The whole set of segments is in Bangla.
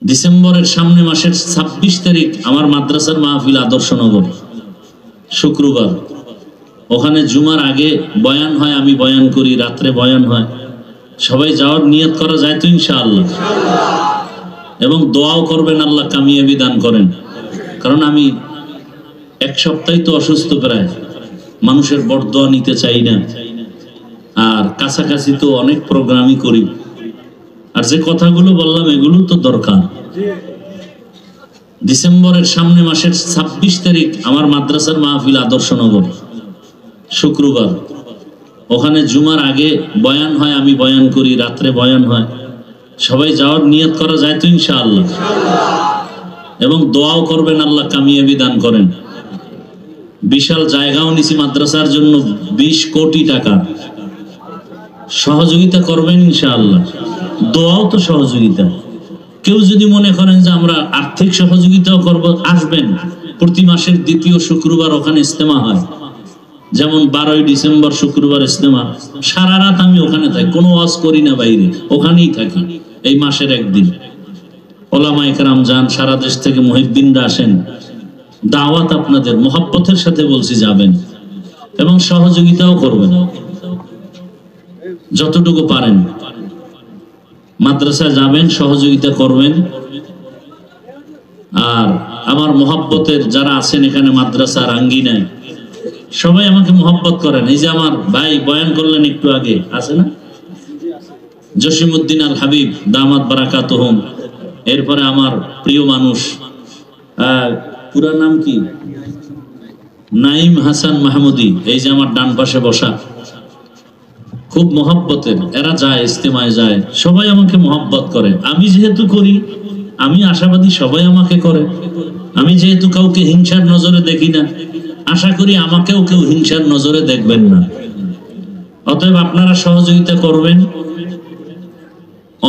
ডিসেম্বরের সামনে মাসের 26 তারিখ আমার মাদ্রাসার মাহফিল আদর্শনগর, শুক্রবার। ওখানে জুমার আগে বয়ান হয়, আমি বয়ান করি, রাত্রে বয়ান হয়। সবাই যাওয়ার নিয়ত করা যায় তো ইনশাআল্লাহ? এবং দোয়াও করবেন, আল্লাহ কামিয়াবি দান করেন। কারণ আমি এক সপ্তাহ তো অসুস্থ, প্রায় মানুষের বরদোয়া নিতে চাই না। আর কাছাকাছি তো অনেক প্রোগ্রামই করি, আর যে কথাগুলো বললাম এগুলো তো দরকার। ডিসেম্বরের সামনে মাসের 26 তারিখ আমার মাদ্রাসার মাহফিল আদর্শনগর, শুক্রবার। ওখানে জুমার আগে বয়ান হয়, আমি বয়ান করি, রাত্রে বয়ান হয়। সবাই যাওয়ার নিয়ত করা যায় তো ইনশাআল্লাহ? এবং দোয়াও করবেন, আল্লাহ কামিয়াবি দান করেন। বিশাল জায়গাও নিছি মাদ্রাসার জন্য, 20 কোটি টাকা। সহযোগিতা করবেন ইনশাআল্লাহ। দোয়াও তো সহযোগিতা। কেউ যদি মনে করেন যে আমরা আর্থিক সহযোগিতাও করব, আসবেন। প্রতি মাসের দ্বিতীয় শুক্রবার ওখানে ইজতেমা হয়। যেমন 12ই ডিসেম্বর শুক্রবার ইজতেমা, সারা রাত আমি ওখানে থাকি, কোনো ওয়াজ করি না বাইরে, ওখানেই থাকি। এই মাসের একদিন ওলামায়ে কেরাম যান, সারা দেশ থেকে মুহিব্বিনরা আসেন। দাওয়াত আপনাদের, মোহাব্বতের সাথে বলছি, যাবেন এবং সহযোগিতাও করবেন যতটুকু পারেন। মাদ্রাসায় যাবেন, সহযোগিতা করবেন। আর আমার মোহাব্বতের যারা আছেন এখানে মাদ্রাসার আঙ্গিনায়, সবাই আমাকে মোহাব্বত করেন। এই যে আমার ভাই বয়ান করলেন একটু আগে, আছে না জসিমউদ্দিন আল হাবিব দামাত বারাকাতুহুম, এরপরে আমার প্রিয় মানুষ, পুরা নাম কি, নাইম হাসান মাহমুদি, এই যে আমার ডান পাশে বসা, খুব মোহাব্বতের। এরা যায়, ইজতেমায় যায়, সবাই আমাকে মোহাব্বত করে। আমি যেহেতু করি, আমি আশাবাদী সবাই আমাকে করে। আমি যেহেতু কাউকে হিংসার নজরে দেখি না, আশা করি আমাকেও কেউ হিংসার নজরে দেখবেন না। অতএব আপনারা সহযোগিতা করবেন।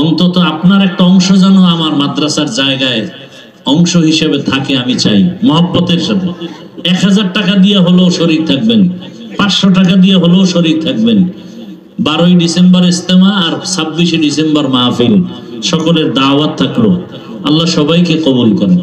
অন্তত আপনার একটা অংশ যেন আমার মাদ্রাসার জায়গায় অংশ হিসেবে থাকে, আমি চাই মহব্বতের সাথে। 1000 টাকা দিয়ে হলেও শরীক থাকবেন, 500 টাকা দিয়ে হলেও শরীক থাকবেন। 12ই ডিসেম্বর ইজতেমা আর 26শে ডিসেম্বর মাহফিল, সকলের দাওয়াত থাকলো। আল্লাহ সবাইকে কবুল করেন।